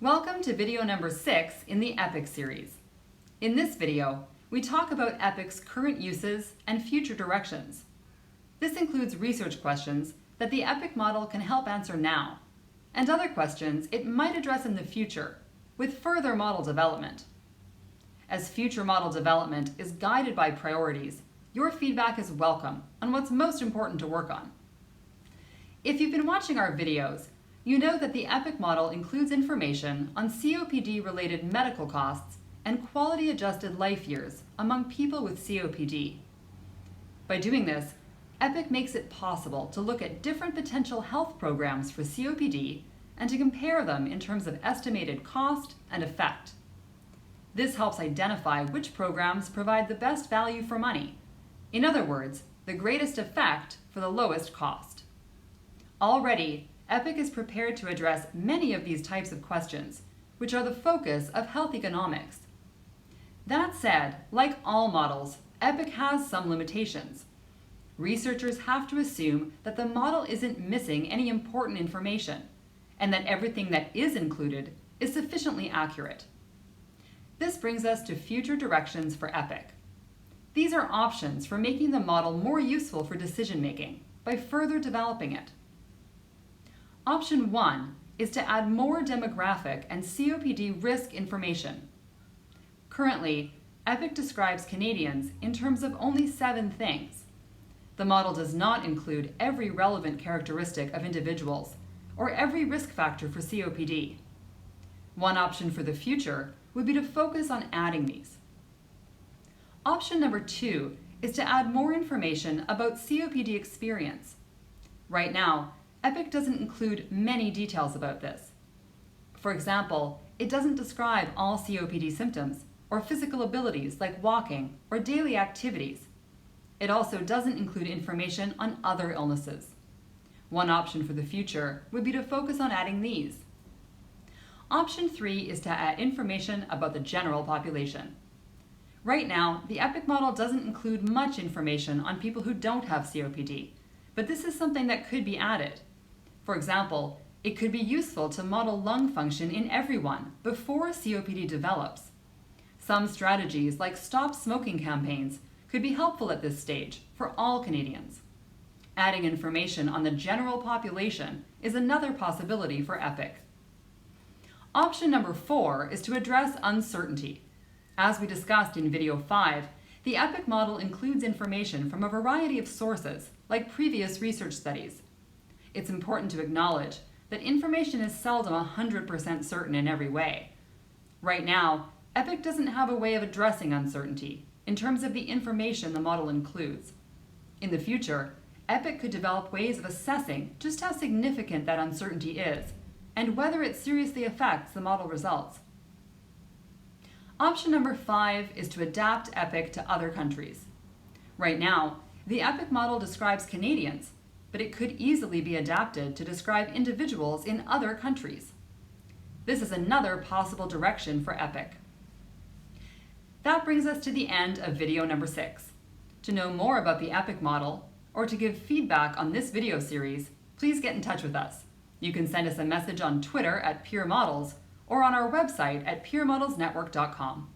Welcome to video number 6 in the EPIC series. In this video, we talk about EPIC's current uses and future directions. This includes research questions that the EPIC model can help answer now, and other questions it might address in the future with further model development. As future model development is guided by priorities, your feedback is welcome on what's most important to work on. If you've been watching our videos, you know that the EPIC model includes information on COPD-related medical costs and quality-adjusted life years among people with COPD. By doing this, EPIC makes it possible to look at different potential health programs for COPD and to compare them in terms of estimated cost and effect. This helps identify which programs provide the best value for money. In other words, the greatest effect for the lowest cost. Already, EPIC is prepared to address many of these types of questions, which are the focus of health economics. That said, like all models, EPIC has some limitations. Researchers have to assume that the model isn't missing any important information, and that everything that is included is sufficiently accurate. This brings us to future directions for EPIC. These are options for making the model more useful for decision-making by further developing it. Option 1 is to add more demographic and COPD risk information. Currently, EPIC describes Canadians in terms of only 7 things. The model does not include every relevant characteristic of individuals or every risk factor for COPD. One option for the future would be to focus on adding these. Option number 2 is to add more information about COPD experience. Right now, EPIC doesn't include many details about this. For example, it doesn't describe all COPD symptoms or physical abilities like walking or daily activities. It also doesn't include information on other illnesses. One option for the future would be to focus on adding these. Option 3 is to add information about the general population. Right now, the EPIC model doesn't include much information on people who don't have COPD, but this is something that could be added. For example, it could be useful to model lung function in everyone before COPD develops. Some strategies, like stop smoking campaigns, could be helpful at this stage for all Canadians. Adding information on the general population is another possibility for EPIC. Option number 4 is to address uncertainty. As we discussed in video 5, the EPIC model includes information from a variety of sources, like previous research studies. It's important to acknowledge that information is seldom 100% certain in every way. Right now, EPIC doesn't have a way of addressing uncertainty in terms of the information the model includes. In the future, EPIC could develop ways of assessing just how significant that uncertainty is and whether it seriously affects the model results. Option number 5 is to adapt EPIC to other countries. Right now, the EPIC model describes Canadians, but it could easily be adapted to describe individuals in other countries. This is another possible direction for EPIC. That brings us to the end of video number 6. To know more about the EPIC model, or to give feedback on this video series, please get in touch with us. You can send us a message on Twitter @PureModels or on our website at puremodelsnetwork.com.